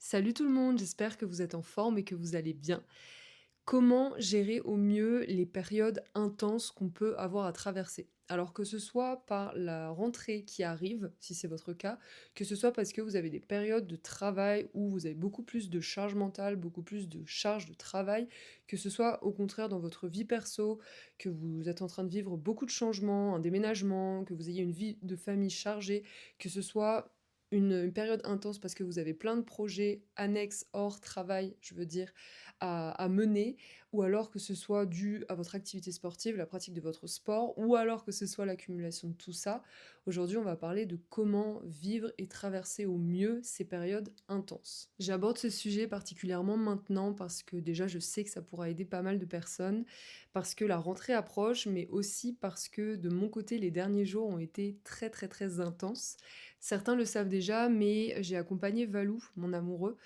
Salut tout le monde, j'espère que vous êtes en forme et que vous allez bien. Comment gérer au mieux les périodes intenses qu'on peut avoir à traverser? Alors que ce soit par la rentrée qui arrive, si c'est votre cas, que ce soit parce que vous avez des périodes de travail où vous avez beaucoup plus de charge mentale, beaucoup plus de charge de travail, que ce soit au contraire dans votre vie perso, que vous êtes en train de vivre beaucoup de changements, un déménagement, que vous ayez une vie de famille chargée, que ce soit une période intense parce que vous avez plein de projets annexes hors travail, je veux dire, à mener, ou alors que ce soit dû à votre activité sportive, la pratique de votre sport, ou alors que ce soit l'accumulation de tout ça. Aujourd'hui, on va parler de comment vivre et traverser au mieux ces périodes intenses. J'aborde ce sujet particulièrement maintenant parce que déjà je sais que ça pourra aider pas mal de personnes, parce que la rentrée approche, mais aussi parce que de mon côté, les derniers jours ont été très très très intenses. Certains le savent déjà, mais j'ai accompagné Valou, mon amoureux,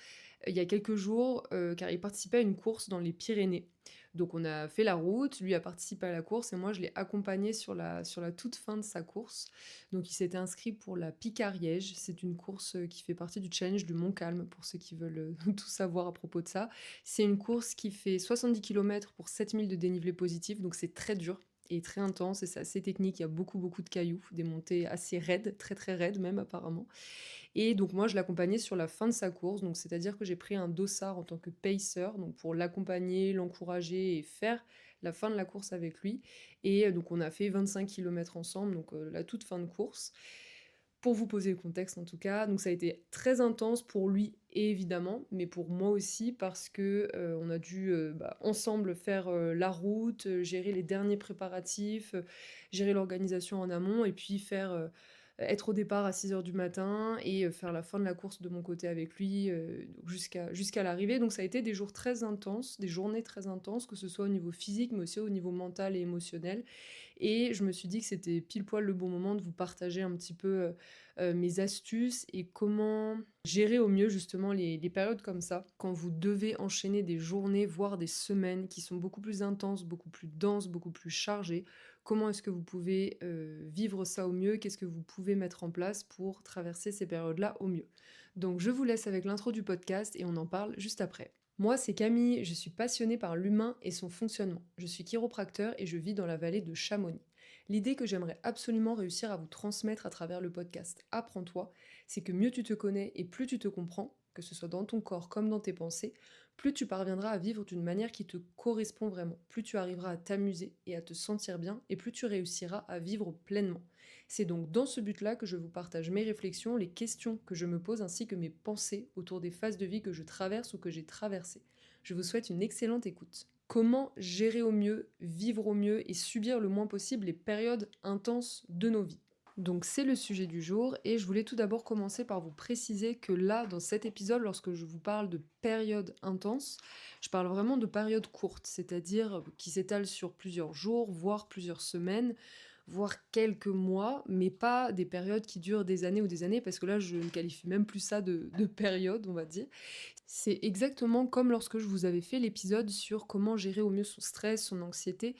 il y a quelques jours, car il participait à une course dans les Pyrénées. Donc on a fait la route, lui a participé à la course et moi je l'ai accompagné sur la toute fin de sa course. Donc il s'était inscrit pour la Pic-Ariège. C'est une course, qui fait partie du challenge du Mont Calme pour ceux qui veulent, tout savoir à propos de ça. C'est une course qui fait 70 kilomètres pour 7 000 de dénivelé positif, donc c'est très dur et très intense et c'est assez technique. Il y a beaucoup, beaucoup de cailloux, des montées assez raides, très, très raides même apparemment. Et donc moi, je l'accompagnais sur la fin de sa course, donc c'est-à-dire que j'ai pris un dossard en tant que pacer, donc pour l'accompagner, l'encourager et faire la fin de la course avec lui. Et donc on a fait 25 kilomètres ensemble, donc la toute fin de course. Pour vous poser le contexte en tout cas, donc ça a été très intense pour lui évidemment, mais pour moi aussi parce que on a dû ensemble faire la route, gérer les derniers préparatifs, gérer l'organisation en amont et puis faire être au départ à 6 heures du matin et faire la fin de la course de mon côté avec lui donc jusqu'à l'arrivée. Donc ça a été des jours très intenses, des journées très intenses, que ce soit au niveau physique mais aussi au niveau mental et émotionnel. Et je me suis dit que c'était pile poil le bon moment de vous partager un petit peu mes astuces et comment gérer au mieux justement les périodes comme ça, quand vous devez enchaîner des journées, voire des semaines qui sont beaucoup plus intenses, beaucoup plus denses, beaucoup plus chargées. Comment est-ce que vous pouvez vivre ça au mieux? Qu'est-ce que vous pouvez mettre en place pour traverser ces périodes-là au mieux? Donc je vous laisse avec l'intro du podcast et on en parle juste après. Moi, c'est Camille, je suis passionnée par l'humain et son fonctionnement. Je suis chiropracteur et je vis dans la vallée de Chamonix. L'idée que j'aimerais absolument réussir à vous transmettre à travers le podcast Apprends-toi, c'est que mieux tu te connais et plus tu te comprends, que ce soit dans ton corps comme dans tes pensées, plus tu parviendras à vivre d'une manière qui te correspond vraiment, plus tu arriveras à t'amuser et à te sentir bien, et plus tu réussiras à vivre pleinement. C'est donc dans ce but-là que je vous partage mes réflexions, les questions que je me pose ainsi que mes pensées autour des phases de vie que je traverse ou que j'ai traversées. Je vous souhaite une excellente écoute. Comment gérer au mieux, vivre au mieux et subir le moins possible les périodes intenses de nos vies? Donc c'est le sujet du jour et je voulais tout d'abord commencer par vous préciser que là, dans cet épisode, lorsque je vous parle de périodes intenses, je parle vraiment de périodes courtes, c'est-à-dire qui s'étalent sur plusieurs jours, voire plusieurs semaines, voire quelques mois, mais pas des périodes qui durent des années ou des années, parce que là, je ne qualifie même plus ça de période, on va dire. C'est exactement comme lorsque je vous avais fait l'épisode sur comment gérer au mieux son stress, son anxiété.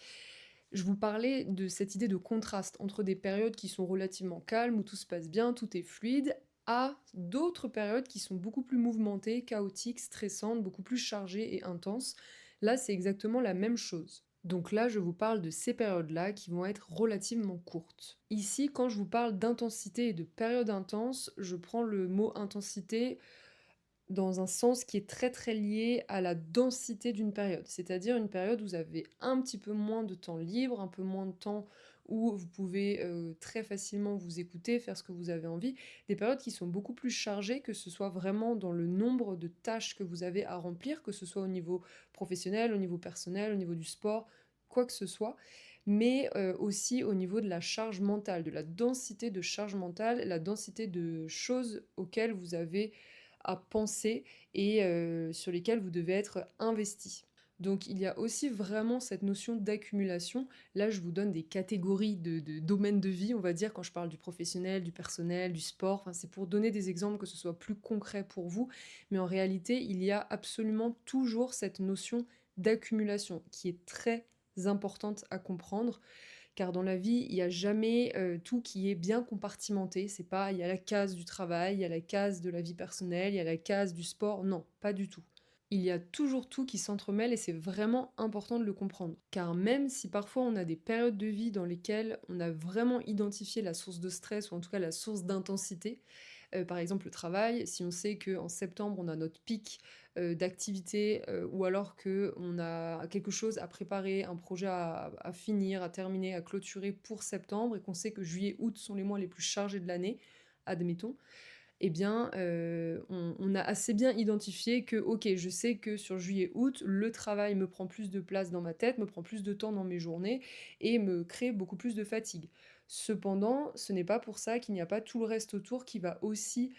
Je vous parlais de cette idée de contraste entre des périodes qui sont relativement calmes, où tout se passe bien, tout est fluide, à d'autres périodes qui sont beaucoup plus mouvementées, chaotiques, stressantes, beaucoup plus chargées et intenses. Là, c'est exactement la même chose. Donc là, je vous parle de ces périodes-là qui vont être relativement courtes. Ici, quand je vous parle d'intensité et de période intense, je prends le mot intensité dans un sens qui est très très lié à la densité d'une période. C'est-à-dire une période où vous avez un petit peu moins de temps libre, un peu moins de temps où vous pouvez très facilement vous écouter, faire ce que vous avez envie. Des périodes qui sont beaucoup plus chargées, que ce soit vraiment dans le nombre de tâches que vous avez à remplir, que ce soit au niveau professionnel, au niveau personnel, au niveau du sport, quoi que ce soit, mais aussi au niveau de la charge mentale, de la densité de charge mentale, la densité de choses auxquelles vous avez à penser et sur lesquels vous devez être investi. Donc il y a aussi vraiment cette notion d'accumulation. Là, je vous donne des catégories de domaines de vie, on va dire, quand je parle du professionnel, du personnel, du sport. Enfin, c'est pour donner des exemples que ce soit plus concret pour vous. Mais en réalité, il y a absolument toujours cette notion d'accumulation qui est très importante à comprendre, car dans la vie, il y a jamais, tout qui est bien compartimenté. C'est pas il y a la case du travail, il y a la case de la vie personnelle, il y a la case du sport. Non, pas du tout. Il y a toujours tout qui s'entremêle et c'est vraiment important de le comprendre. Car même si parfois on a des périodes de vie dans lesquelles on a vraiment identifié la source de stress ou en tout cas la source d'intensité, par exemple le travail, si on sait qu'en septembre on a notre pic d'activité ou alors qu'on a quelque chose à préparer, un projet à finir, à terminer, à clôturer pour septembre et qu'on sait que juillet, août sont les mois les plus chargés de l'année, admettons, eh bien, on a assez bien identifié que, OK, je sais que sur juillet-août, le travail me prend plus de place dans ma tête, me prend plus de temps dans mes journées et me crée beaucoup plus de fatigue. Cependant, ce n'est pas pour ça qu'il n'y a pas tout le reste autour qui va aussi,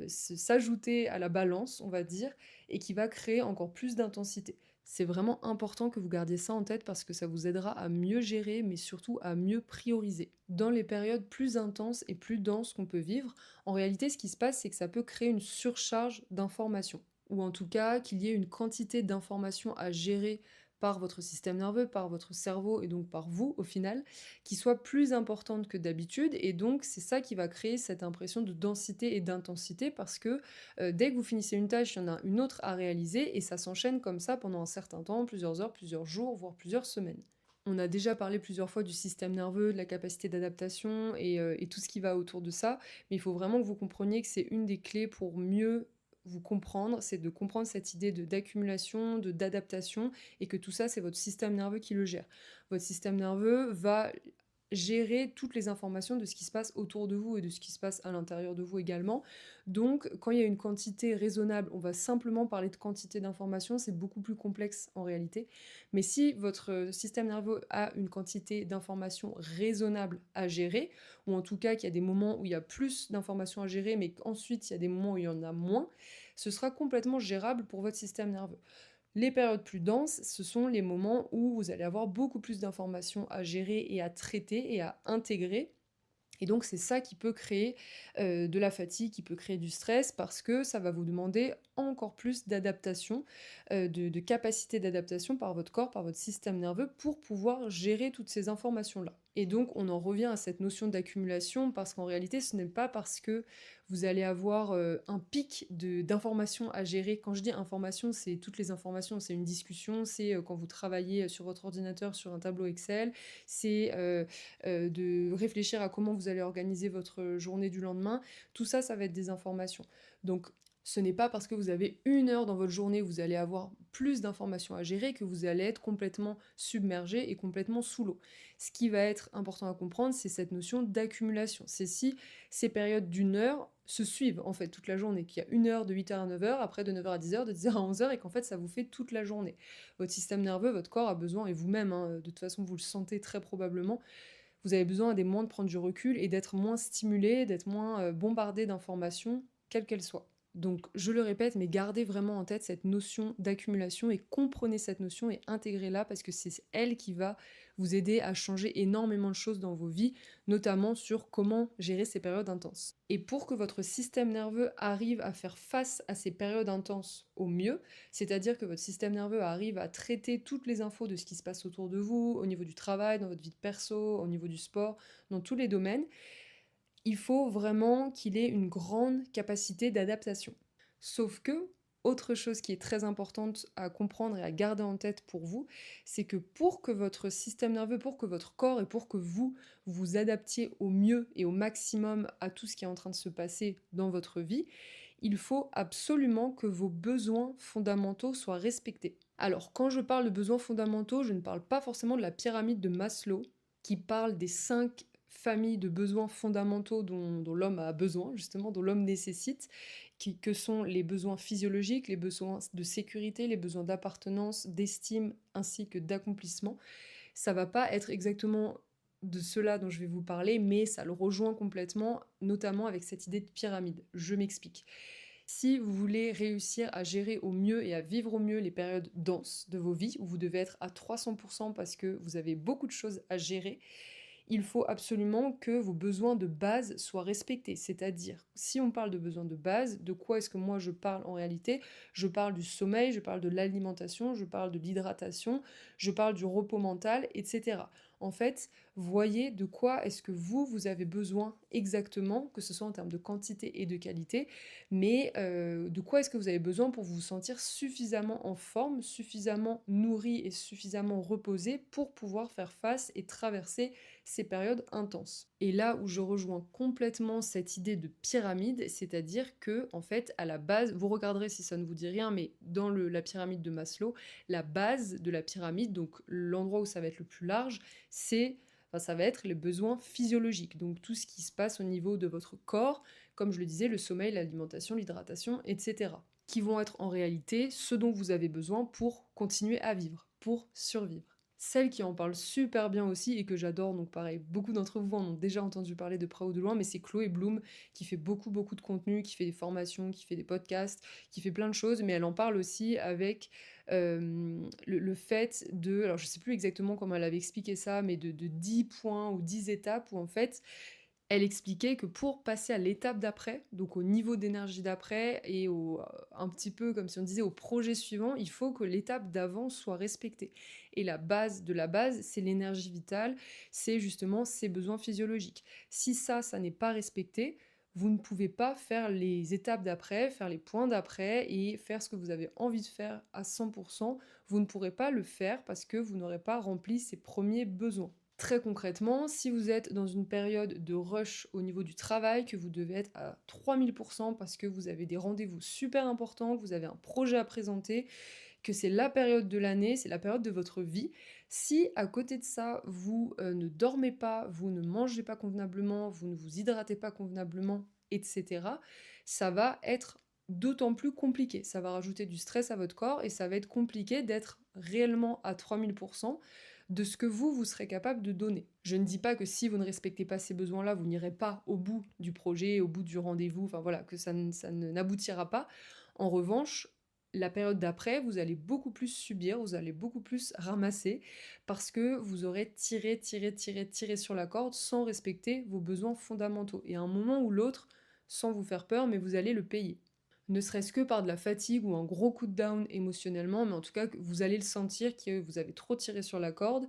s'ajouter à la balance, on va dire, et qui va créer encore plus d'intensité. C'est vraiment important que vous gardiez ça en tête parce que ça vous aidera à mieux gérer, mais surtout à mieux prioriser. Dans les périodes plus intenses et plus denses qu'on peut vivre, en réalité, ce qui se passe, c'est que ça peut créer une surcharge d'informations, ou en tout cas qu'il y ait une quantité d'informations à gérer par votre système nerveux, par votre cerveau et donc par vous au final, qui soit plus importante que d'habitude. Et donc c'est ça qui va créer cette impression de densité et d'intensité parce que dès que vous finissez une tâche, il y en a une autre à réaliser et ça s'enchaîne comme ça pendant un certain temps, plusieurs heures, plusieurs jours, voire plusieurs semaines. On a déjà parlé plusieurs fois du système nerveux, de la capacité d'adaptation et tout ce qui va autour de ça, mais il faut vraiment que vous compreniez que c'est une des clés pour mieux vous comprendre, c'est de comprendre cette idée d'accumulation, d'adaptation, et que tout ça, c'est votre système nerveux qui le gère. Votre système nerveux va gérer toutes les informations de ce qui se passe autour de vous et de ce qui se passe à l'intérieur de vous également. Donc, quand il y a une quantité raisonnable, on va simplement parler de quantité d'informations, c'est beaucoup plus complexe en réalité. Mais si votre système nerveux a une quantité d'informations raisonnable à gérer, ou en tout cas qu'il y a des moments où il y a plus d'informations à gérer, mais qu'ensuite il y a des moments où il y en a moins, ce sera complètement gérable pour votre système nerveux. Les périodes plus denses, ce sont les moments où vous allez avoir beaucoup plus d'informations à gérer et à traiter et à intégrer. Et donc c'est ça qui peut créer de la fatigue, qui peut créer du stress, parce que ça va vous demander encore plus d'adaptation, de capacité d'adaptation par votre corps, par votre système nerveux, pour pouvoir gérer toutes ces informations-là. Et donc on en revient à cette notion d'accumulation, parce qu'en réalité ce n'est pas parce que vous allez avoir un pic d'informations à gérer. Quand je dis information, c'est toutes les informations, c'est une discussion, c'est quand vous travaillez sur votre ordinateur sur un tableau Excel, c'est de réfléchir à comment vous allez organiser votre journée du lendemain. Tout ça, ça va être des informations. Donc, ce n'est pas parce que vous avez une heure dans votre journée où vous allez avoir plus d'informations à gérer que vous allez être complètement submergé et complètement sous l'eau. Ce qui va être important à comprendre, c'est cette notion d'accumulation. C'est si ces périodes d'une heure se suivent en fait toute la journée, qu'il y a une heure de 8h à 9h, après de 9h à 10h, de 10h à 11h, et qu'en fait ça vous fait toute la journée. Votre système nerveux, votre corps a besoin, et vous-même, hein, de toute façon vous le sentez très probablement, vous avez besoin à des moments de prendre du recul et d'être moins stimulé, d'être moins bombardé d'informations, quelles qu'elles soient. Donc je le répète, mais gardez vraiment en tête cette notion d'accumulation et comprenez cette notion et intégrez-la parce que c'est elle qui va vous aider à changer énormément de choses dans vos vies, notamment sur comment gérer ces périodes intenses. Et pour que votre système nerveux arrive à faire face à ces périodes intenses au mieux, c'est-à-dire que votre système nerveux arrive à traiter toutes les infos de ce qui se passe autour de vous, au niveau du travail, dans votre vie de perso, au niveau du sport, dans tous les domaines, il faut vraiment qu'il ait une grande capacité d'adaptation. Sauf que, autre chose qui est très importante à comprendre et à garder en tête pour vous, c'est que pour que votre système nerveux, pour que votre corps et pour que vous vous adaptiez au mieux et au maximum à tout ce qui est en train de se passer dans votre vie, il faut absolument que vos besoins fondamentaux soient respectés. Alors, quand je parle de besoins fondamentaux, je ne parle pas forcément de la pyramide de Maslow, qui parle des 5 familles de besoins fondamentaux dont l'homme a besoin, justement, dont l'homme nécessite, que sont les besoins physiologiques, les besoins de sécurité, les besoins d'appartenance, d'estime, ainsi que d'accomplissement. Ça va pas être exactement de cela dont je vais vous parler, mais ça le rejoint complètement, notamment avec cette idée de pyramide. Je m'explique. Si vous voulez réussir à gérer au mieux et à vivre au mieux les périodes denses de vos vies, où vous devez être à 300% parce que vous avez beaucoup de choses à gérer, il faut absolument que vos besoins de base soient respectés. C'est-à-dire, si on parle de besoins de base, de quoi est-ce que moi je parle en réalité? Je parle du sommeil, je parle de l'alimentation, je parle de l'hydratation, je parle du repos mental, etc. En fait, voyez de quoi est-ce que vous avez besoin exactement, que ce soit en termes de quantité et de qualité, mais de quoi est-ce que vous avez besoin pour vous sentir suffisamment en forme, suffisamment nourri et suffisamment reposé pour pouvoir faire face et traverser ces périodes intenses. Et là où je rejoins complètement cette idée de pyramide, c'est-à-dire que, en fait, à la base, vous regarderez si ça ne vous dit rien, mais dans la pyramide de Maslow, la base de la pyramide, donc l'endroit où ça va être le plus large, ça va être les besoins physiologiques, donc tout ce qui se passe au niveau de votre corps, comme je le disais, le sommeil, l'alimentation, l'hydratation, etc., qui vont être en réalité ce dont vous avez besoin pour continuer à vivre, pour survivre. Celle qui en parle super bien aussi et que j'adore, donc pareil, beaucoup d'entre vous en ont déjà entendu parler de près ou de loin, mais c'est Chloé Bloom qui fait beaucoup de contenu, qui fait des formations, qui fait des podcasts, qui fait plein de choses, mais elle en parle aussi avec le fait de, alors je sais plus exactement comment elle avait expliqué ça, mais de 10 points ou 10 étapes où en fait elle expliquait que pour passer à l'étape d'après, donc au niveau d'énergie d'après et un petit peu comme si on disait au projet suivant, il faut que l'étape d'avant soit respectée. Et la base de la base, c'est l'énergie vitale, c'est justement ses besoins physiologiques. Si ça n'est pas respecté, vous ne pouvez pas faire les étapes d'après, faire les points d'après et faire ce que vous avez envie de faire à 100%. Vous ne pourrez pas le faire parce que vous n'aurez pas rempli ces premiers besoins. Très concrètement, si vous êtes dans une période de rush au niveau du travail, que vous devez être à 3000% parce que vous avez des rendez-vous super importants, que vous avez un projet à présenter, que c'est la période de l'année, c'est la période de votre vie, si à côté de ça, vous ne dormez pas, vous ne mangez pas convenablement, vous ne vous hydratez pas convenablement, etc., ça va être d'autant plus compliqué. Ça va rajouter du stress à votre corps et ça va être compliqué d'être réellement à 3000% de ce que vous serez capable de donner. Je ne dis pas que si vous ne respectez pas ces besoins-là, vous n'irez pas au bout du projet, au bout du rendez-vous, enfin voilà, que ça n'aboutira pas. En revanche, la période d'après, vous allez beaucoup plus subir, vous allez beaucoup plus ramasser, parce que vous aurez tiré sur la corde sans respecter vos besoins fondamentaux. Et à un moment ou l'autre, sans vous faire peur, mais vous allez le payer. Ne serait-ce que par de la fatigue ou un gros coup de down émotionnellement, mais en tout cas, vous allez le sentir que vous avez trop tiré sur la corde,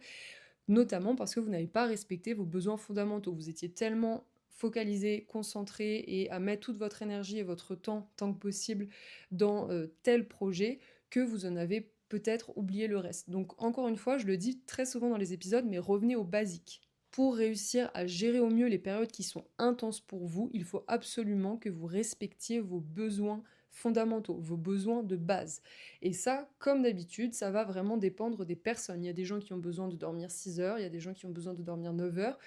notamment parce que vous n'avez pas respecté vos besoins fondamentaux. Vous étiez tellement focalisé, concentré et à mettre toute votre énergie et votre temps, tant que possible, dans tel projet, que vous en avez peut-être oublié le reste. Donc encore une fois, je le dis très souvent dans les épisodes, mais revenez aux basiques. Pour réussir à gérer au mieux les périodes qui sont intenses pour vous, il faut absolument que vous respectiez vos besoins fondamentaux, vos besoins de base. Et ça, comme d'habitude, ça va vraiment dépendre des personnes. Il y a des gens qui ont besoin de dormir 6 heures, il y a des gens qui ont besoin de dormir 9 heures.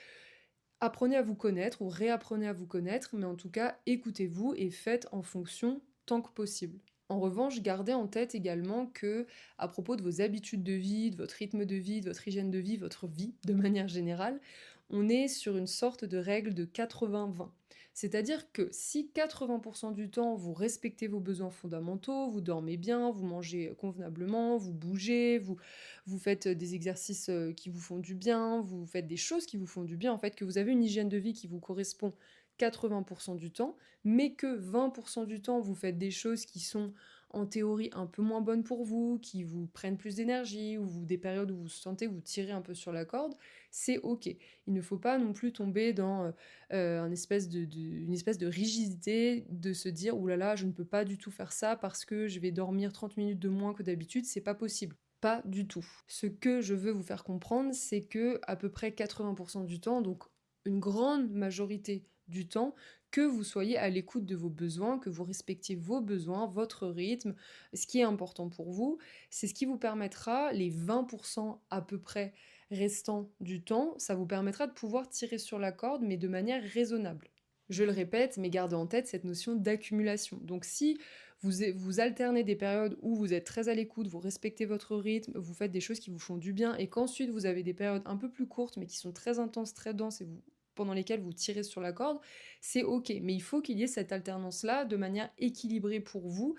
Apprenez à vous connaître ou réapprenez à vous connaître, mais en tout cas, écoutez-vous et faites en fonction tant que possible. En revanche, gardez en tête également que, à propos de vos habitudes de vie, de votre rythme de vie, de votre hygiène de vie, votre vie de manière générale, on est sur une sorte de règle de 80-20. C'est-à-dire que si 80% du temps vous respectez vos besoins fondamentaux, vous dormez bien, vous mangez convenablement, vous bougez, vous faites des exercices qui vous font du bien, vous faites des choses qui vous font du bien, en fait, que vous avez une hygiène de vie qui vous correspond 80% du temps, mais que 20% du temps, vous faites des choses qui sont en théorie un peu moins bonnes pour vous, qui vous prennent plus d'énergie, ou des périodes où vous sentez que vous tirez un peu sur la corde, c'est ok. Il ne faut pas non plus tomber dans une espèce de rigidité, de se dire « Ouh là là, je ne peux pas du tout faire ça parce que je vais dormir 30 minutes de moins que d'habitude », c'est pas possible. Pas du tout. Ce que je veux vous faire comprendre, c'est que à peu près 80% du temps, donc une grande majorité du temps, que vous soyez à l'écoute de vos besoins, que vous respectiez vos besoins, votre rythme, ce qui est important pour vous, c'est ce qui vous permettra, les 20% à peu près restants du temps, ça vous permettra de pouvoir tirer sur la corde, mais de manière raisonnable. Je le répète, mais gardez en tête cette notion d'accumulation. Donc si vous alternez des périodes où vous êtes très à l'écoute, vous respectez votre rythme, vous faites des choses qui vous font du bien, et qu'ensuite vous avez des périodes un peu plus courtes, mais qui sont très intenses, très denses, et pendant lesquelles vous tirez sur la corde, c'est ok. Mais il faut qu'il y ait cette alternance-là de manière équilibrée pour vous,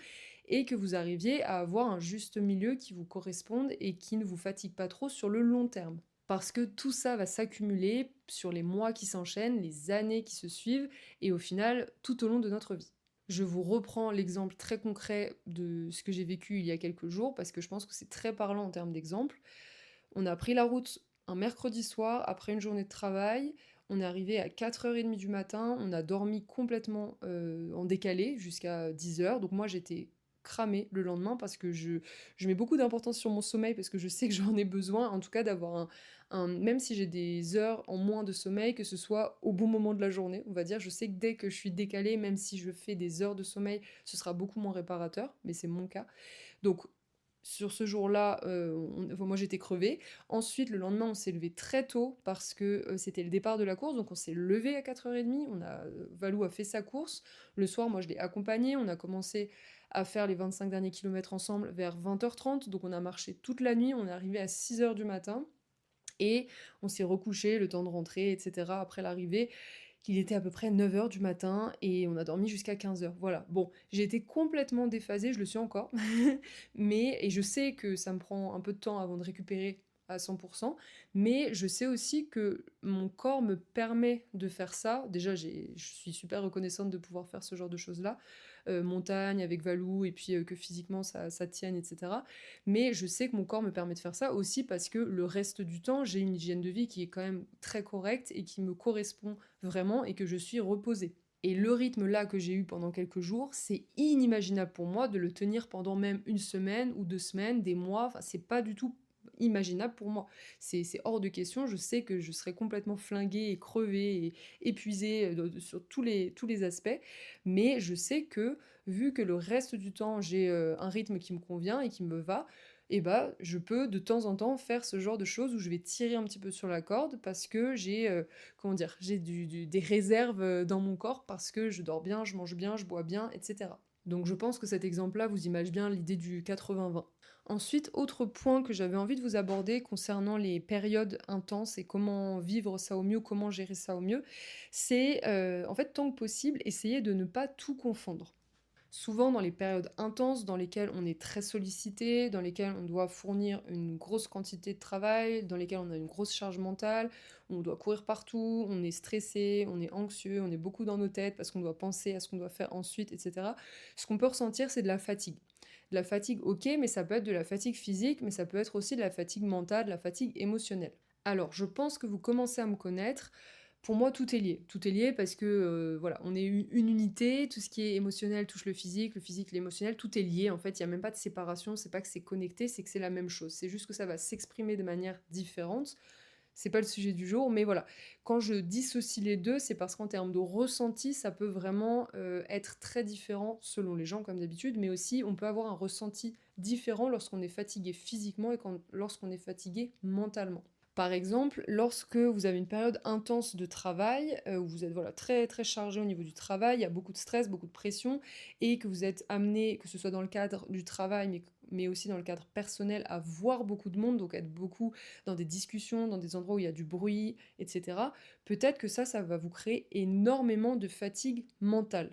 et que vous arriviez à avoir un juste milieu qui vous corresponde et qui ne vous fatigue pas trop sur le long terme. Parce que tout ça va s'accumuler sur les mois qui s'enchaînent, les années qui se suivent, et au final, tout au long de notre vie. Je vous reprends l'exemple très concret de ce que j'ai vécu il y a quelques jours, parce que je pense que c'est très parlant en termes d'exemple. On a pris la route un mercredi soir, après une journée de travail, on est arrivé à 4h30 du matin, on a dormi complètement, en décalé jusqu'à 10h. Donc moi j'étais cramée le lendemain parce que je mets beaucoup d'importance sur mon sommeil parce que je sais que j'en ai besoin, en tout cas d'avoir même si j'ai des heures en moins de sommeil, que ce soit au bon moment de la journée, on va dire. Je sais que dès que je suis décalée, même si je fais des heures de sommeil, ce sera beaucoup moins réparateur, mais c'est mon cas. Donc sur ce jour-là, enfin, moi j'étais crevée. Ensuite, le lendemain, on s'est levé très tôt parce que c'était le départ de la course, donc on s'est levé à 4h30. Valou a fait sa course. Le soir, moi je l'ai accompagné. On a commencé à faire les 25 derniers kilomètres ensemble vers 20h30, donc on a marché toute la nuit. On est arrivé à 6h du matin. Et on s'est recouché, le temps de rentrer, etc. après l'arrivée. Il était à peu près 9h du matin et on a dormi jusqu'à 15h. Voilà. Bon, j'ai été complètement déphasée, je le suis encore. Et je sais que ça me prend un peu de temps avant de récupérer à 100%, mais je sais aussi que mon corps me permet de faire ça. Déjà, je suis super reconnaissante de pouvoir faire ce genre de choses-là, montagne avec Valou, et puis que physiquement ça tienne, etc. Mais je sais que mon corps me permet de faire ça aussi parce que le reste du temps, j'ai une hygiène de vie qui est quand même très correcte et qui me correspond vraiment et que je suis reposée. Et le rythme là que j'ai eu pendant quelques jours, c'est inimaginable pour moi de le tenir pendant même une semaine ou 2 semaines, des mois. Enfin, c'est pas du tout imaginable pour moi. C'est hors de question. Je sais que je serais complètement flinguée et crevée et épuisée sur tous les aspects. Mais je sais que vu que le reste du temps, j'ai un rythme qui me convient et qui me va, et bah, je peux de temps en temps faire ce genre de choses où je vais tirer un petit peu sur la corde parce que j'ai comment dire, j'ai des réserves dans mon corps parce que je dors bien, je mange bien, je bois bien, etc. Donc je pense que cet exemple-là vous image bien l'idée du 80-20. Ensuite, autre point que j'avais envie de vous aborder concernant les périodes intenses et comment vivre ça au mieux, comment gérer ça au mieux, c'est en fait tant que possible essayer de ne pas tout confondre. Souvent dans les périodes intenses dans lesquelles on est très sollicité, dans lesquelles on doit fournir une grosse quantité de travail, dans lesquelles on a une grosse charge mentale, on doit courir partout, on est stressé, on est anxieux, on est beaucoup dans nos têtes parce qu'on doit penser à ce qu'on doit faire ensuite, etc. Ce qu'on peut ressentir, c'est de la fatigue. De la fatigue, ok, mais ça peut être de la fatigue physique, mais ça peut être aussi de la fatigue mentale, de la fatigue émotionnelle. Alors, je pense que vous commencez à me connaître. Pour moi, tout est lié. Tout est lié parce que, voilà, on est une unité, tout ce qui est émotionnel touche le physique, l'émotionnel, tout est lié, en fait, il y a même pas de séparation, c'est pas que c'est connecté, c'est que c'est la même chose. C'est juste que ça va s'exprimer de manière différente. C'est pas le sujet du jour, mais voilà. Quand je dissocie les deux, c'est parce qu'en termes de ressenti, ça peut vraiment, être très différent selon les gens comme d'habitude, mais aussi on peut avoir un ressenti différent lorsqu'on est fatigué physiquement et lorsqu'on est fatigué mentalement. Par exemple, lorsque vous avez une période intense de travail, où vous êtes voilà, très, très chargé au niveau du travail, il y a beaucoup de stress, beaucoup de pression, et que vous êtes amené, que ce soit dans le cadre du travail, mais aussi dans le cadre personnel, à voir beaucoup de monde, donc être beaucoup dans des discussions, dans des endroits où il y a du bruit, etc. Peut-être que ça va vous créer énormément de fatigue mentale.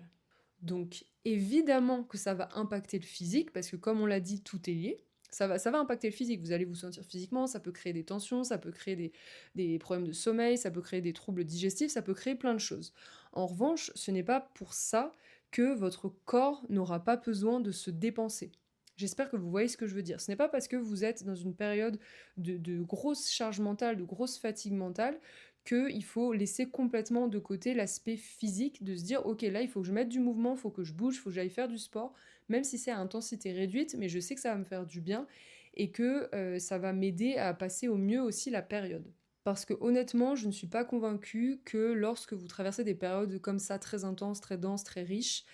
Donc évidemment que ça va impacter le physique, parce que comme on l'a dit, tout est lié. Ça va impacter le physique, vous allez vous sentir physiquement, ça peut créer des tensions, ça peut créer des problèmes de sommeil, ça peut créer des troubles digestifs, ça peut créer plein de choses. En revanche, ce n'est pas pour ça que votre corps n'aura pas besoin de se dépenser. J'espère que vous voyez ce que je veux dire. Ce n'est pas parce que vous êtes dans une période de grosse charge mentale, de grosse fatigue mentale, qu'il faut laisser complètement de côté l'aspect physique, de se dire ok là il faut que je mette du mouvement, il faut que je bouge, il faut que j'aille faire du sport, même si c'est à intensité réduite, mais je sais que ça va me faire du bien et que ça va m'aider à passer au mieux aussi la période. Parce que honnêtement, je ne suis pas convaincue que lorsque vous traversez des périodes comme ça, très intenses, très denses, très riches,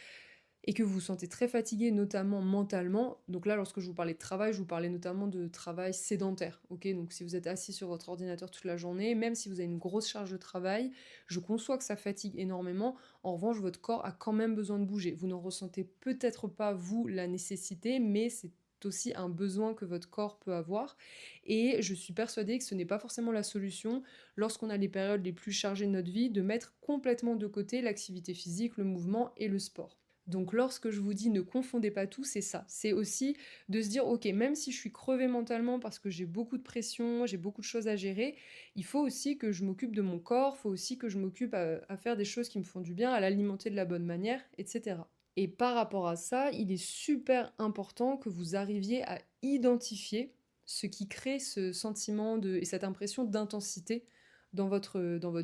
et que vous vous sentez très fatigué, notamment mentalement. Donc là, lorsque je vous parlais de travail, je vous parlais notamment de travail sédentaire. Ok, donc si vous êtes assis sur votre ordinateur toute la journée, même si vous avez une grosse charge de travail, je conçois que ça fatigue énormément. En revanche, votre corps a quand même besoin de bouger. Vous n'en ressentez peut-être pas, vous, la nécessité, mais c'est aussi un besoin que votre corps peut avoir. Et je suis persuadée que ce n'est pas forcément la solution, lorsqu'on a les périodes les plus chargées de notre vie, de mettre complètement de côté l'activité physique, le mouvement et le sport. Donc lorsque je vous dis ne confondez pas tout, c'est ça. C'est aussi de se dire, ok, même si je suis crevée mentalement parce que j'ai beaucoup de pression, j'ai beaucoup de choses à gérer, il faut aussi que je m'occupe de mon corps, il faut aussi que je m'occupe à faire des choses qui me font du bien, à l'alimenter de la bonne manière, etc. Et par rapport à ça, il est super important que vous arriviez à identifier ce qui crée ce sentiment et cette impression d'intensité dans votre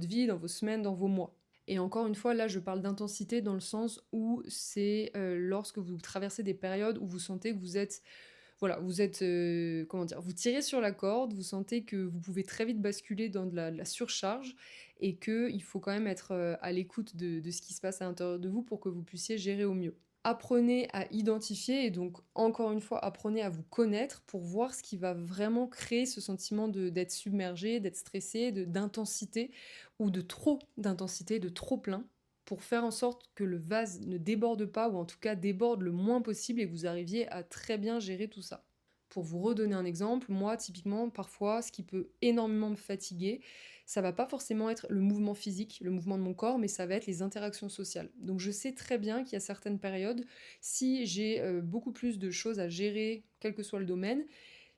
vie, dans vos semaines, dans vos mois. Et encore une fois, là, je parle d'intensité dans le sens où c'est lorsque vous traversez des périodes où vous sentez que vous êtes, voilà, vous êtes, comment dire, vous tirez sur la corde, vous sentez que vous pouvez très vite basculer dans de la surcharge et qu'il faut quand même être à l'écoute de ce qui se passe à l'intérieur de vous pour que vous puissiez gérer au mieux. Apprenez à identifier et donc encore une fois, apprenez à vous connaître pour voir ce qui va vraiment créer ce sentiment d'être submergé, d'être stressé, d'intensité ou de trop d'intensité, de trop plein, pour faire en sorte que le vase ne déborde pas ou en tout cas déborde le moins possible et que vous arriviez à très bien gérer tout ça. Pour vous redonner un exemple, moi typiquement parfois ce qui peut énormément me fatiguer, ça va pas forcément être le mouvement physique, le mouvement de mon corps, mais ça va être les interactions sociales. Donc je sais très bien qu'il y a certaines périodes, si j'ai beaucoup plus de choses à gérer, quel que soit le domaine,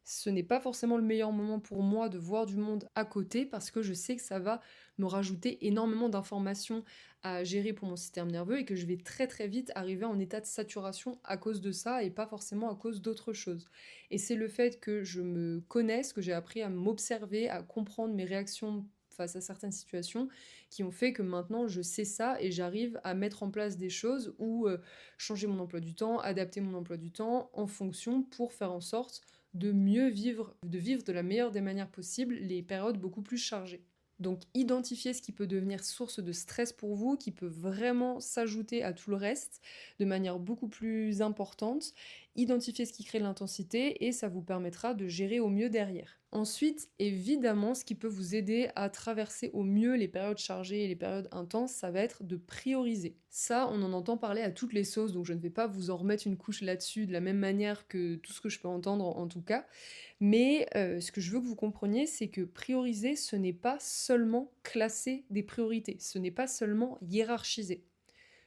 ce n'est pas forcément le meilleur moment pour moi de voir du monde à côté parce que je sais que ça va me rajouter énormément d'informations à gérer pour mon système nerveux et que je vais très très vite arriver en état de saturation à cause de ça et pas forcément à cause d'autre chose. Et c'est le fait que je me connaisse, que j'ai appris à m'observer, à comprendre mes réactions face à certaines situations qui ont fait que maintenant je sais ça et j'arrive à mettre en place des choses ou changer mon emploi du temps, adapter mon emploi du temps en fonction pour faire en sorte de mieux vivre, de vivre de la meilleure des manières possibles les périodes beaucoup plus chargées. Donc identifier ce qui peut devenir source de stress pour vous, qui peut vraiment s'ajouter à tout le reste de manière beaucoup plus importante, identifier ce qui crée l'intensité et ça vous permettra de gérer au mieux derrière. Ensuite, évidemment, ce qui peut vous aider à traverser au mieux les périodes chargées et les périodes intenses, ça va être de prioriser. Ça, on en entend parler à toutes les sauces, donc je ne vais pas vous en remettre une couche là-dessus de la même manière que tout ce que je peux entendre en tout cas. Mais ce que je veux que vous compreniez, c'est que prioriser, ce n'est pas seulement classer des priorités, ce n'est pas seulement hiérarchiser.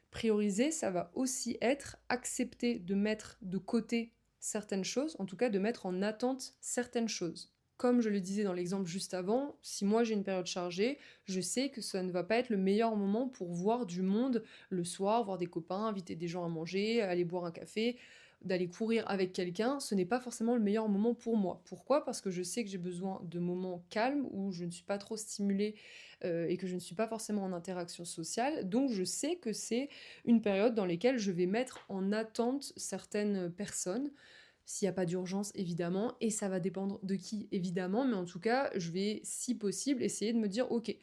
Prioriser, ça va aussi être accepter de mettre de côté certaines choses, en tout cas de mettre en attente certaines choses. Comme je le disais dans l'exemple juste avant, si moi j'ai une période chargée, je sais que ça ne va pas être le meilleur moment pour voir du monde le soir, voir des copains, inviter des gens à manger, aller boire un café, d'aller courir avec quelqu'un, ce n'est pas forcément le meilleur moment pour moi. Pourquoi? Parce que je sais que j'ai besoin de moments calmes où je ne suis pas trop stimulée et que je ne suis pas forcément en interaction sociale. Donc je sais que c'est une période dans laquelle je vais mettre en attente certaines personnes, s'il n'y a pas d'urgence évidemment, et ça va dépendre de qui évidemment, mais en tout cas, je vais, si possible, essayer de me dire, ok,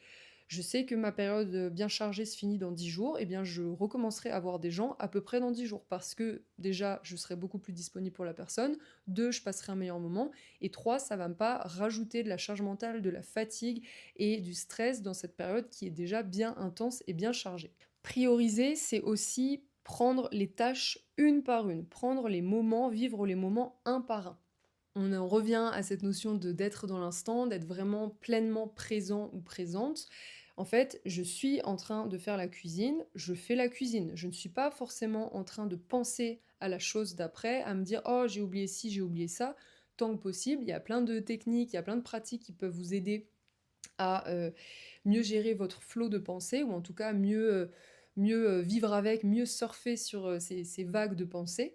je sais que ma période bien chargée se finit dans 10 jours, et bien je recommencerai à voir des gens à peu près dans 10 jours, parce que déjà, je serai beaucoup plus disponible pour la personne, 2, je passerai un meilleur moment, et 3, ça va me pas rajouter de la charge mentale, de la fatigue et du stress dans cette période qui est déjà bien intense et bien chargée. Prioriser, c'est aussi prendre les tâches une par une, prendre les moments, vivre les moments un par un. On en revient à cette notion de d'être dans l'instant, d'être vraiment pleinement présent ou présente. En fait, je suis en train de faire la cuisine, je fais la cuisine. Je ne suis pas forcément en train de penser à la chose d'après, à me dire oh j'ai oublié ci, j'ai oublié ça. Tant que possible, il y a plein de techniques, il y a plein de pratiques qui peuvent vous aider à mieux gérer votre flot de pensée ou en tout cas mieux vivre avec, mieux surfer sur ces vagues de pensée.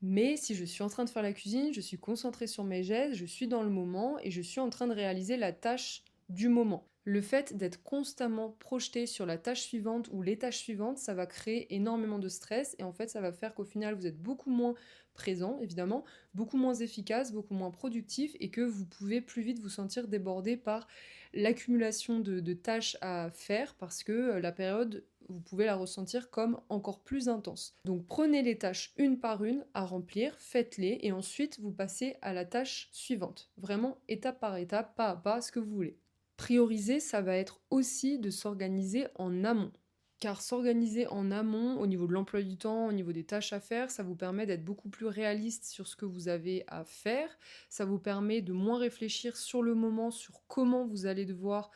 Mais si je suis en train de faire la cuisine, je suis concentrée sur mes gestes, je suis dans le moment et je suis en train de réaliser la tâche du moment. Le fait d'être constamment projeté sur la tâche suivante ou les tâches suivantes, ça va créer énormément de stress et en fait ça va faire qu'au final vous êtes beaucoup moins présent évidemment, beaucoup moins efficace, beaucoup moins productif et que vous pouvez plus vite vous sentir débordé par l'accumulation de tâches à faire parce que la période vous pouvez la ressentir comme encore plus intense. Donc prenez les tâches une par une à remplir, faites-les et ensuite vous passez à la tâche suivante. Vraiment étape par étape, pas à pas, ce que vous voulez. Prioriser, ça va être aussi de s'organiser en amont. Car s'organiser en amont, au niveau de l'emploi du temps, au niveau des tâches à faire, ça vous permet d'être beaucoup plus réaliste sur ce que vous avez à faire. Ça vous permet de moins réfléchir sur le moment, sur comment vous allez devoir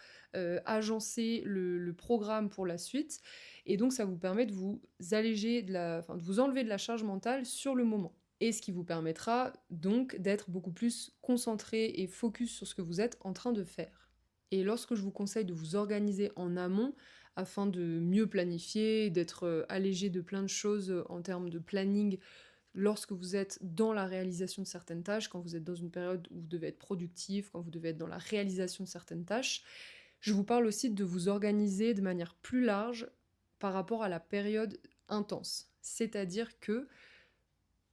agencer le programme pour la suite. Et donc, ça vous permet de vous alléger, de vous enlever de la charge mentale sur le moment. Et ce qui vous permettra donc d'être beaucoup plus concentré et focus sur ce que vous êtes en train de faire. Et lorsque je vous conseille de vous organiser en amont, afin de mieux planifier, d'être allégé de plein de choses en termes de planning lorsque vous êtes dans la réalisation de certaines tâches, quand vous êtes dans une période où vous devez être productif, quand vous devez être dans la réalisation de certaines tâches. Je vous parle aussi de vous organiser de manière plus large par rapport à la période intense. C'est-à-dire que,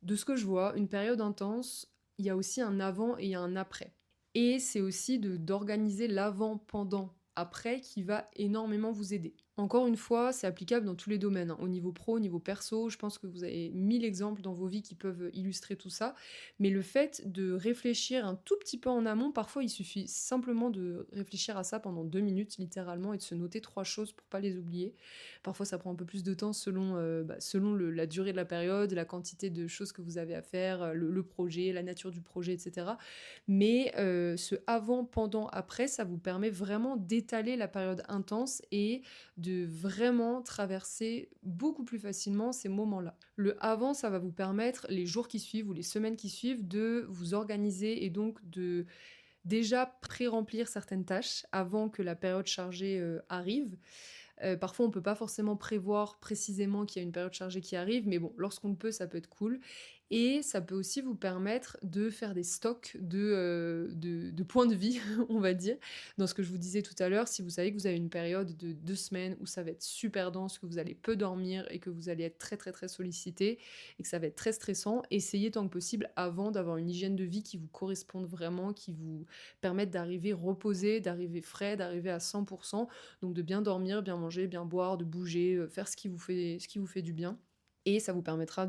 de ce que je vois, une période intense, il y a aussi un avant et il y a un après. Et c'est aussi d'organiser l'avant, pendant, après qui va énormément vous aider. Encore une fois, c'est applicable dans tous les domaines, hein, au niveau pro, au niveau perso. Je pense que vous avez 1000 exemples dans vos vies qui peuvent illustrer tout ça. Mais le fait de réfléchir un tout petit peu en amont, parfois il suffit simplement de réfléchir à ça pendant 2 minutes, littéralement, et de se noter 3 choses pour pas les oublier. Parfois, ça prend un peu plus de temps selon la durée de la période, la quantité de choses que vous avez à faire, le projet, la nature du projet, etc. Mais ce avant, pendant, après, ça vous permet vraiment d'étaler la période intense et de vraiment traverser beaucoup plus facilement ces moments-là. Le avant, ça va vous permettre, les jours qui suivent ou les semaines qui suivent, de vous organiser et donc de déjà pré-remplir certaines tâches avant que la période chargée arrive. Parfois, on peut pas forcément prévoir précisément qu'il y a une période chargée qui arrive, mais bon, lorsqu'on le peut, ça peut être cool. Et ça peut aussi vous permettre de faire des stocks de points de vie, on va dire. Dans ce que je vous disais tout à l'heure, si vous savez que vous avez une période de 2 semaines où ça va être super dense, que vous allez peu dormir et que vous allez être très très très sollicité et que ça va être très stressant, essayez tant que possible avant d'avoir une hygiène de vie qui vous corresponde vraiment, qui vous permette d'arriver reposé, d'arriver frais, d'arriver à 100%. Donc de bien dormir, bien manger, bien boire, de bouger, faire ce qui vous fait du bien. Et ça vous permettra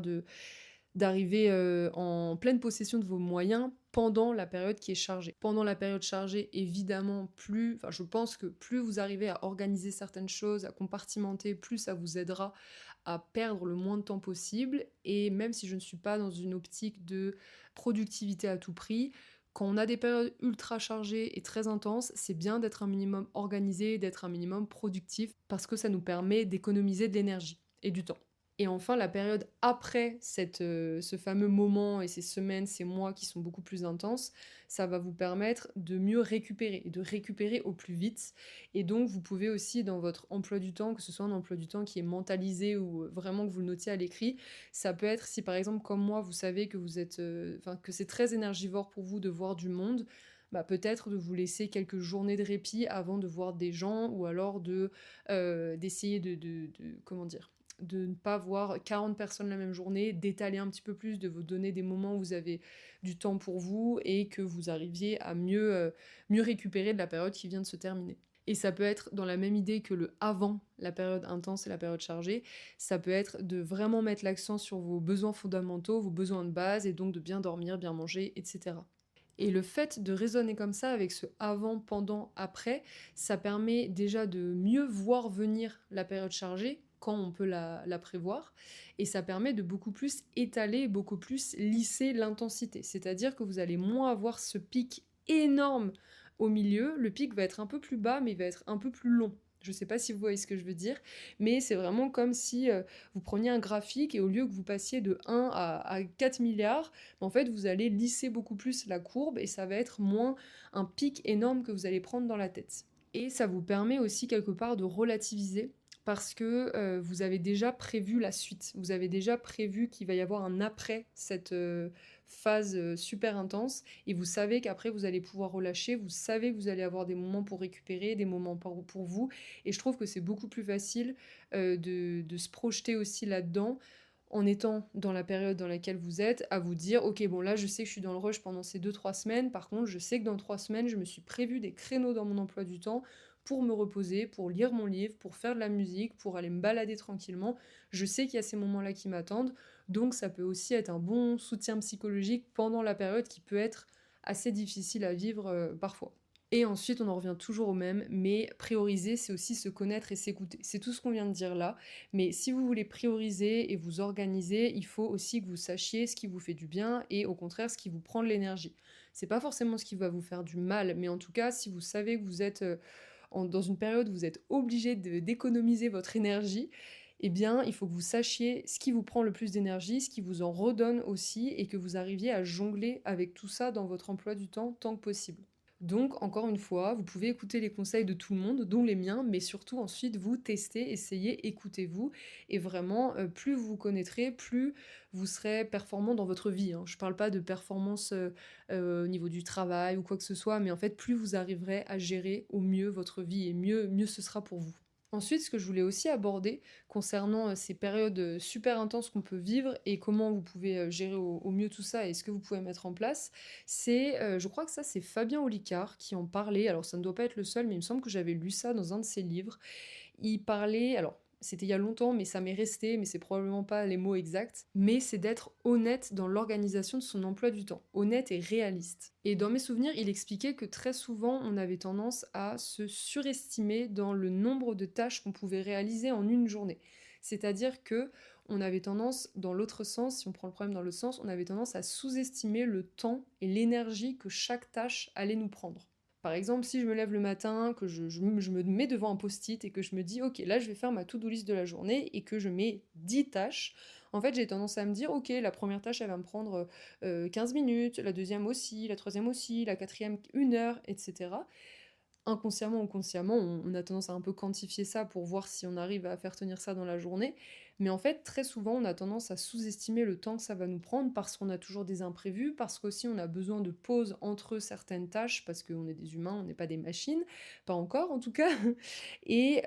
d'arriver en pleine possession de vos moyens pendant la période qui est chargée. Pendant la période chargée, évidemment, je pense que plus vous arrivez à organiser certaines choses, à compartimenter, plus ça vous aidera à perdre le moins de temps possible. Et même si je ne suis pas dans une optique de productivité à tout prix, quand on a des périodes ultra chargées et très intenses, c'est bien d'être un minimum organisé, d'être un minimum productif, parce que ça nous permet d'économiser de l'énergie et du temps. Et enfin, la période après ce fameux moment et ces semaines, ces mois qui sont beaucoup plus intenses, ça va vous permettre de mieux récupérer et de récupérer au plus vite. Et donc, vous pouvez aussi, dans votre emploi du temps, que ce soit un emploi du temps qui est mentalisé ou vraiment que vous le notiez à l'écrit, ça peut être si par exemple, comme moi, vous savez que que c'est très énergivore pour vous de voir du monde. Bah, peut-être de vous laisser quelques journées de répit avant de voir des gens ou alors d'essayer comment dire, de ne pas voir 40 personnes la même journée, d'étaler un petit peu plus, de vous donner des moments où vous avez du temps pour vous et que vous arriviez à mieux récupérer de la période qui vient de se terminer. Et ça peut être dans la même idée que le avant la période intense et la période chargée, ça peut être de vraiment mettre l'accent sur vos besoins fondamentaux, vos besoins de base, et donc de bien dormir, bien manger, etc. Et le fait de raisonner comme ça, avec ce avant, pendant, après, ça permet déjà de mieux voir venir la période chargée, quand on peut la prévoir, et ça permet de beaucoup plus étaler, beaucoup plus lisser l'intensité. C'est-à-dire que vous allez moins avoir ce pic énorme au milieu, le pic va être un peu plus bas, mais il va être un peu plus long. Je ne sais pas si vous voyez ce que je veux dire, mais c'est vraiment comme si vous preniez un graphique et au lieu que vous passiez de 1 à 4 milliards, en fait, vous allez lisser beaucoup plus la courbe et ça va être moins un pic énorme que vous allez prendre dans la tête. Et ça vous permet aussi quelque part de relativiser parce que vous avez déjà prévu la suite. Vous avez déjà prévu qu'il va y avoir un après cette phase super intense et vous savez qu'après vous allez pouvoir relâcher, vous savez que vous allez avoir des moments pour récupérer, des moments pour vous et je trouve que c'est beaucoup plus facile de se projeter aussi là-dedans en étant dans la période dans laquelle vous êtes, à vous dire, ok, bon là je sais que je suis dans le rush pendant ces 2-3 semaines, par contre je sais que dans 3 semaines, je me suis prévu des créneaux dans mon emploi du temps pour me reposer, pour lire mon livre, pour faire de la musique, pour aller me balader tranquillement. Je sais qu'il y a ces moments-là qui m'attendent, donc ça peut aussi être un bon soutien psychologique pendant la période qui peut être assez difficile à vivre parfois. Et ensuite, on en revient toujours au même, mais prioriser, c'est aussi se connaître et s'écouter. C'est tout ce qu'on vient de dire là, mais si vous voulez prioriser et vous organiser, il faut aussi que vous sachiez ce qui vous fait du bien et au contraire ce qui vous prend de l'énergie. C'est pas forcément ce qui va vous faire du mal, mais en tout cas, si vous savez que vous êtes dans une période où vous êtes obligé d'économiser votre énergie, eh bien, il faut que vous sachiez ce qui vous prend le plus d'énergie, ce qui vous en redonne aussi, et que vous arriviez à jongler avec tout ça dans votre emploi du temps tant que possible. Donc, encore une fois, vous pouvez écouter les conseils de tout le monde, dont les miens, mais surtout ensuite vous testez, essayez, écoutez-vous. Et vraiment, plus vous vous connaîtrez, plus vous serez performant dans votre vie, hein. Je parle pas de performance au niveau du travail ou quoi que ce soit, mais en fait, plus vous arriverez à gérer au mieux votre vie et mieux ce sera pour vous. Ensuite, ce que je voulais aussi aborder concernant ces périodes super intenses qu'on peut vivre et comment vous pouvez gérer au mieux tout ça et ce que vous pouvez mettre en place, c'est, je crois que ça, c'est Fabien Olicard qui en parlait. Alors, ça ne doit pas être le seul, mais il me semble que j'avais lu ça dans un de ses livres. Il parlait, alors c'était il y a longtemps, mais ça m'est resté, mais c'est probablement pas les mots exacts, mais c'est d'être honnête dans l'organisation de son emploi du temps, honnête et réaliste. Et dans mes souvenirs, il expliquait que très souvent, on avait tendance à se surestimer dans le nombre de tâches qu'on pouvait réaliser en une journée. C'est-à-dire que on avait tendance, dans l'autre sens, si on prend le problème dans l'autre sens, on avait tendance à sous-estimer le temps et l'énergie que chaque tâche allait nous prendre. Par exemple, si je me lève le matin, que je me mets devant un post-it et que je me dis, ok, là je vais faire ma to-do list de la journée et que je mets 10 tâches, en fait j'ai tendance à me dire, ok, la première tâche elle va me prendre 15 minutes, la deuxième aussi, la troisième aussi, la quatrième 1 heure, etc. Inconsciemment ou consciemment, on a tendance à un peu quantifier ça pour voir si on arrive à faire tenir ça dans la journée. Mais en fait, très souvent, on a tendance à sous-estimer le temps que ça va nous prendre parce qu'on a toujours des imprévus, parce qu'aussi on a besoin de pauses entre certaines tâches, parce qu'on est des humains, on n'est pas des machines, pas encore en tout cas. Et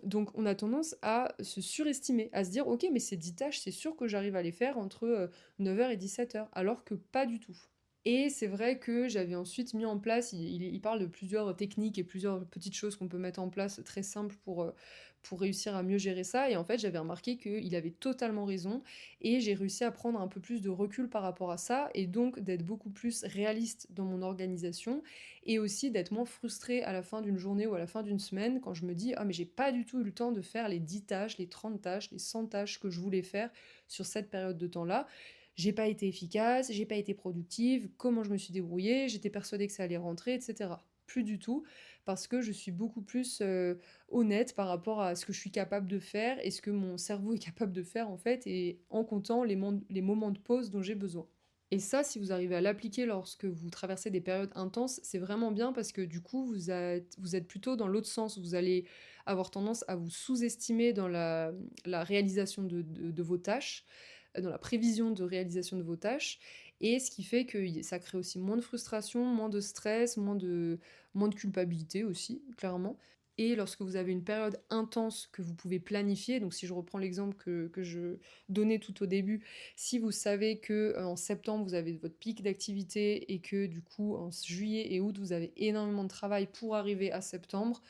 donc on a tendance à se surestimer, à se dire, ok, mais ces 10 tâches, c'est sûr que j'arrive à les faire entre 9 h et 17 h, alors que pas du tout. Et c'est vrai que j'avais ensuite mis en place, il parle de plusieurs techniques et plusieurs petites choses qu'on peut mettre en place très simples pour réussir à mieux gérer ça. Et en fait, j'avais remarqué qu'il avait totalement raison. Et j'ai réussi à prendre un peu plus de recul par rapport à ça. Et donc d'être beaucoup plus réaliste dans mon organisation. Et aussi d'être moins frustrée à la fin d'une journée ou à la fin d'une semaine quand je me dis, ah mais j'ai pas du tout eu le temps de faire les 10 tâches, les 30 tâches, les 100 tâches que je voulais faire sur cette période de temps-là. J'ai pas été efficace, j'ai pas été productive, comment je me suis débrouillée, j'étais persuadée que ça allait rentrer, etc. Plus du tout, parce que je suis beaucoup plus honnête par rapport à ce que je suis capable de faire et ce que mon cerveau est capable de faire en fait, et en comptant les moments de pause dont j'ai besoin. Et ça, si vous arrivez à l'appliquer lorsque vous traversez des périodes intenses, c'est vraiment bien parce que du coup, vous êtes plutôt dans l'autre sens. Vous allez avoir tendance à vous sous-estimer dans la réalisation de vos tâches, dans la prévision de réalisation de vos tâches, et ce qui fait que ça crée aussi moins de frustration, moins de stress, moins de culpabilité aussi, clairement. Et lorsque vous avez une période intense que vous pouvez planifier, donc si je reprends l'exemple que je donnais tout au début, si vous savez que en septembre vous avez votre pic d'activité et que du coup en juillet et août vous avez énormément de travail pour arriver à septembre,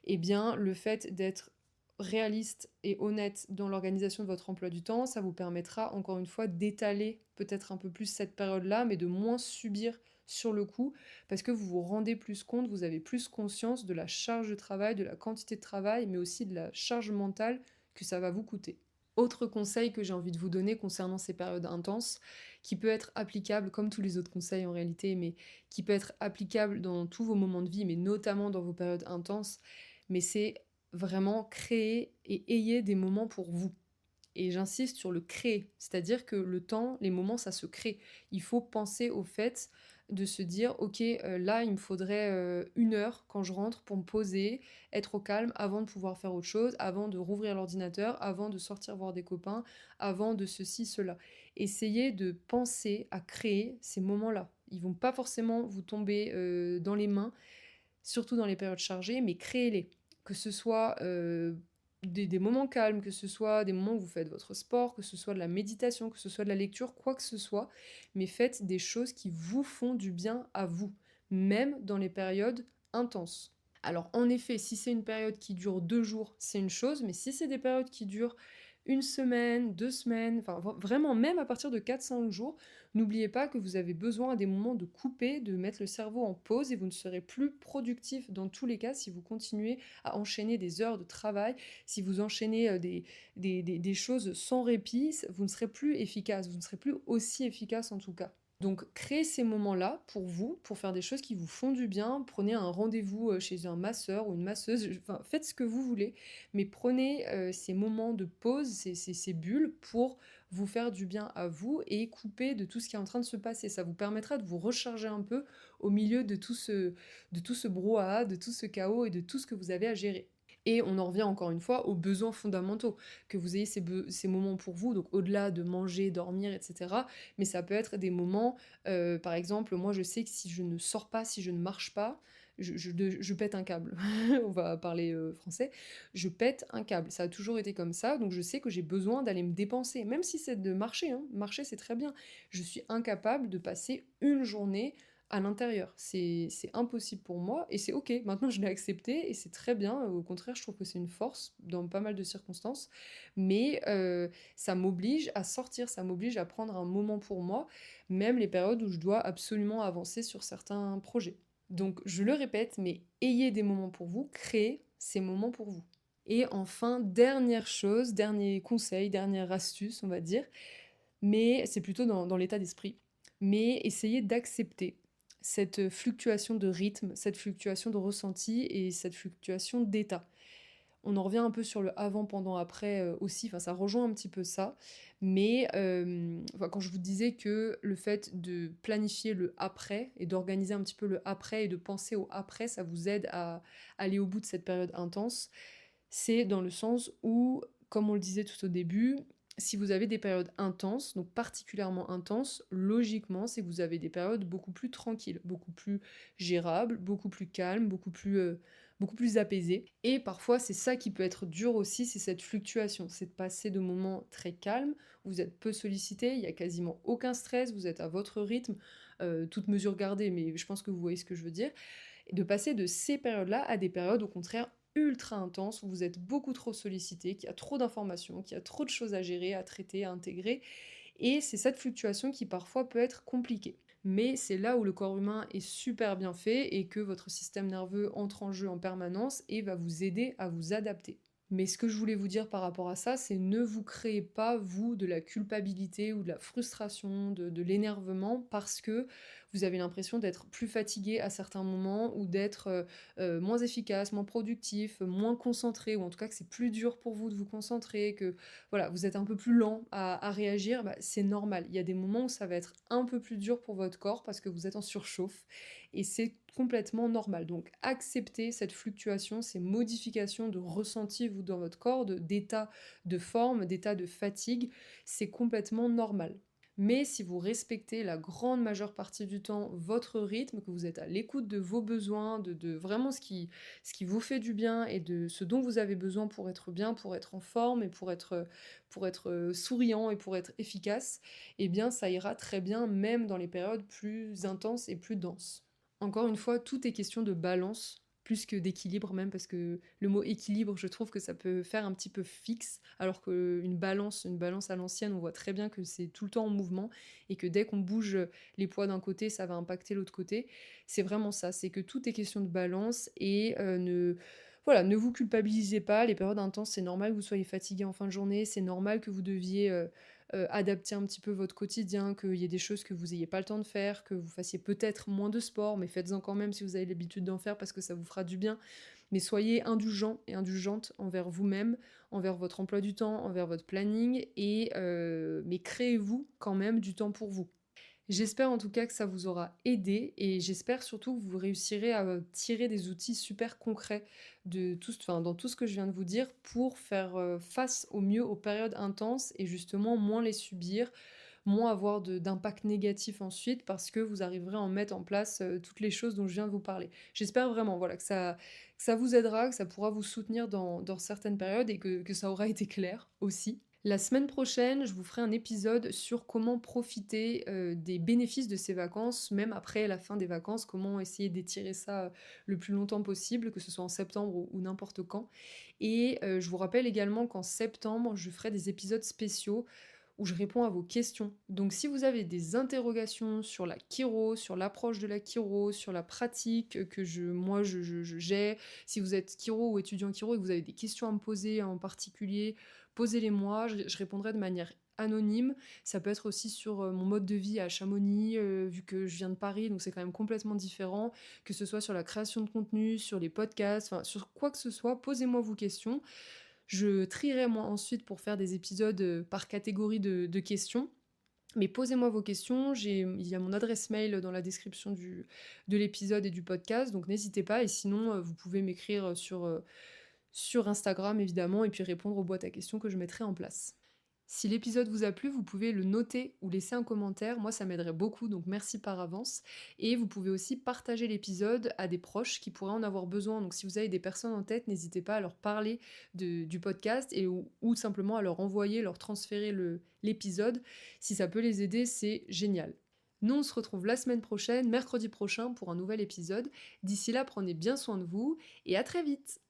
eh bien le fait d'être réaliste et honnête dans l'organisation de votre emploi du temps, ça vous permettra encore une fois d'étaler peut-être un peu plus cette période-là, mais de moins subir sur le coup, parce que vous vous rendez plus compte, vous avez plus conscience de la charge de travail, de la quantité de travail, mais aussi de la charge mentale que ça va vous coûter. Autre conseil que j'ai envie de vous donner concernant ces périodes intenses, qui peut être applicable, comme tous les autres conseils en réalité, mais qui peut être applicable dans tous vos moments de vie, mais notamment dans vos périodes intenses, mais c'est vraiment créer et ayez des moments pour vous. Et j'insiste sur le créer, c'est-à-dire que le temps, les moments, ça se crée. Il faut penser au fait de se dire, ok, là, il me faudrait 1 heure quand je rentre pour me poser, être au calme avant de pouvoir faire autre chose, avant de rouvrir l'ordinateur, avant de sortir voir des copains, avant de ceci, cela. Essayez de penser à créer ces moments-là. Ils vont pas forcément vous tomber dans les mains, surtout dans les périodes chargées, mais créez-les. Que ce soit des moments calmes, que ce soit des moments où vous faites votre sport, que ce soit de la méditation, que ce soit de la lecture, quoi que ce soit, mais faites des choses qui vous font du bien à vous, même dans les périodes intenses. Alors en effet, si c'est une période qui dure 2 jours, c'est une chose, mais si c'est des périodes qui durent 1 semaine, 2 semaines, enfin vraiment même à partir de 4-5 jours, n'oubliez pas que vous avez besoin à des moments de couper, de mettre le cerveau en pause et vous ne serez plus productif dans tous les cas si vous continuez à enchaîner des heures de travail, si vous enchaînez des choses sans répit, vous ne serez plus efficace, vous ne serez plus aussi efficace en tout cas. Donc créez ces moments-là pour vous, pour faire des choses qui vous font du bien. Prenez un rendez-vous chez un masseur ou une masseuse, enfin, faites ce que vous voulez, mais prenez ces moments de pause, ces bulles pour vous faire du bien à vous et couper de tout ce qui est en train de se passer. Ça vous permettra de vous recharger un peu au milieu de tout ce brouhaha, de tout ce chaos et de tout ce que vous avez à gérer. Et on en revient encore une fois aux besoins fondamentaux, que vous ayez ces moments pour vous, donc au-delà de manger, dormir, etc. Mais ça peut être des moments, par exemple, moi je sais que si je ne sors pas, si je ne marche pas, je pète un câble. On va parler français. Je pète un câble. Ça a toujours été comme ça, donc je sais que j'ai besoin d'aller me dépenser, même si c'est de marcher, hein. Marcher c'est très bien. Je suis incapable de passer une journée à l'intérieur. C'est impossible pour moi et c'est OK. Maintenant, je l'ai accepté et c'est très bien. Au contraire, je trouve que c'est une force dans pas mal de circonstances. Mais ça m'oblige à sortir, ça m'oblige à prendre un moment pour moi, même les périodes où je dois absolument avancer sur certains projets. Donc, je le répète, mais ayez des moments pour vous, créez ces moments pour vous. Et enfin, dernière chose, dernier conseil, dernière astuce, on va dire, mais c'est plutôt dans l'état d'esprit. Mais essayez d'accepter cette fluctuation de rythme, cette fluctuation de ressenti et cette fluctuation d'état. On en revient un peu sur le avant, pendant, après aussi, enfin ça rejoint un petit peu ça, mais enfin, quand je vous disais que le fait de planifier le après et d'organiser un petit peu le après et de penser au après, ça vous aide à aller au bout de cette période intense, c'est dans le sens où, comme on le disait tout au début, si vous avez des périodes intenses, donc particulièrement intenses, logiquement, c'est que vous avez des périodes beaucoup plus tranquilles, beaucoup plus gérables, beaucoup plus calmes, beaucoup plus apaisées. Et parfois, c'est ça qui peut être dur aussi, c'est cette fluctuation, c'est de passer de moments très calmes, vous êtes peu sollicité, il y a quasiment aucun stress, vous êtes à votre rythme, toutes mesures gardées, mais je pense que vous voyez ce que je veux dire, et de passer de ces périodes-là à des périodes au contraire ultra intenses, où vous êtes beaucoup trop sollicité, qu'il y a trop d'informations, qu'il y a trop de choses à gérer, à traiter, à intégrer. Et c'est cette fluctuation qui parfois peut être compliquée. Mais c'est là où le corps humain est super bien fait et que votre système nerveux entre en jeu en permanence et va vous aider à vous adapter. Mais ce que je voulais vous dire par rapport à ça, c'est ne vous créez pas, vous, de la culpabilité ou de la frustration, de l'énervement, parce que vous avez l'impression d'être plus fatigué à certains moments ou d'être moins efficace, moins productif, moins concentré, ou en tout cas que c'est plus dur pour vous de vous concentrer, que voilà, vous êtes un peu plus lent à réagir, bah, c'est normal. Il y a des moments où ça va être un peu plus dur pour votre corps parce que vous êtes en surchauffe et c'est complètement normal. Donc acceptez cette fluctuation, ces modifications de ressenti vous dans votre corps, d'état de forme, d'état de fatigue, c'est complètement normal. Mais si vous respectez la grande majeure partie du temps votre rythme, que vous êtes à l'écoute de vos besoins, de vraiment ce qui vous fait du bien et de ce dont vous avez besoin pour être bien, pour être en forme et pour être souriant et pour être efficace, eh bien ça ira très bien même dans les périodes plus intenses et plus denses. Encore une fois, tout est question de balance, plus que d'équilibre même, parce que le mot équilibre, je trouve que ça peut faire un petit peu fixe, alors une balance à l'ancienne, on voit très bien que c'est tout le temps en mouvement, et que dès qu'on bouge les poids d'un côté, ça va impacter l'autre côté. C'est vraiment ça, c'est que tout est question de balance, et voilà, ne vous culpabilisez pas, les périodes intenses, c'est normal que vous soyez fatigué en fin de journée, c'est normal que vous deviez adapter un petit peu votre quotidien, qu'il y ait des choses que vous n'ayez pas le temps de faire, que vous fassiez peut-être moins de sport, mais faites-en quand même si vous avez l'habitude d'en faire parce que ça vous fera du bien. Mais soyez indulgent et indulgente envers vous-même, envers votre emploi du temps, envers votre planning, mais créez-vous quand même du temps pour vous. J'espère en tout cas que ça vous aura aidé et j'espère surtout que vous réussirez à tirer des outils super concrets enfin, dans tout ce que je viens de vous dire pour faire face au mieux aux périodes intenses et justement moins les subir, moins avoir d'impact négatif ensuite parce que vous arriverez à en mettre en place toutes les choses dont je viens de vous parler. J'espère vraiment voilà, que ça vous aidera, que ça pourra vous soutenir dans certaines périodes et que ça aura été clair aussi. La semaine prochaine, je vous ferai un épisode sur comment profiter des bénéfices de ces vacances, même après la fin des vacances, comment essayer d'étirer ça le plus longtemps possible, que ce soit en septembre ou n'importe quand. Et je vous rappelle également qu'en septembre, je ferai des épisodes spéciaux où je réponds à vos questions. Donc si vous avez des interrogations sur la chiro, sur l'approche de la chiro, sur la pratique que j'ai, si vous êtes chiro ou étudiant chiro et que vous avez des questions à me poser en particulier, posez-les-moi, je répondrai de manière anonyme. Ça peut être aussi sur mon mode de vie à Chamonix, vu que je viens de Paris, donc c'est quand même complètement différent, que ce soit sur la création de contenu, sur les podcasts, enfin sur quoi que ce soit, posez-moi vos questions. Je trierai moi ensuite pour faire des épisodes, par catégorie de questions. Mais posez-moi vos questions, il y a mon adresse mail dans la description de l'épisode et du podcast, donc n'hésitez pas et sinon, vous pouvez m'écrire, sur Instagram évidemment et puis répondre aux boîtes à questions que je mettrai en place. Si l'épisode vous a plu, vous pouvez le noter ou laisser un commentaire, moi ça m'aiderait beaucoup, donc merci par avance. Et vous pouvez aussi partager l'épisode à des proches qui pourraient en avoir besoin, donc si vous avez des personnes en tête, n'hésitez pas à leur parler du podcast ou simplement à leur envoyer, leur transférer l'épisode. Si ça peut les aider, c'est génial. Nous on se retrouve la semaine prochaine, mercredi prochain, pour un nouvel épisode. D'ici là, prenez bien soin de vous et à très vite.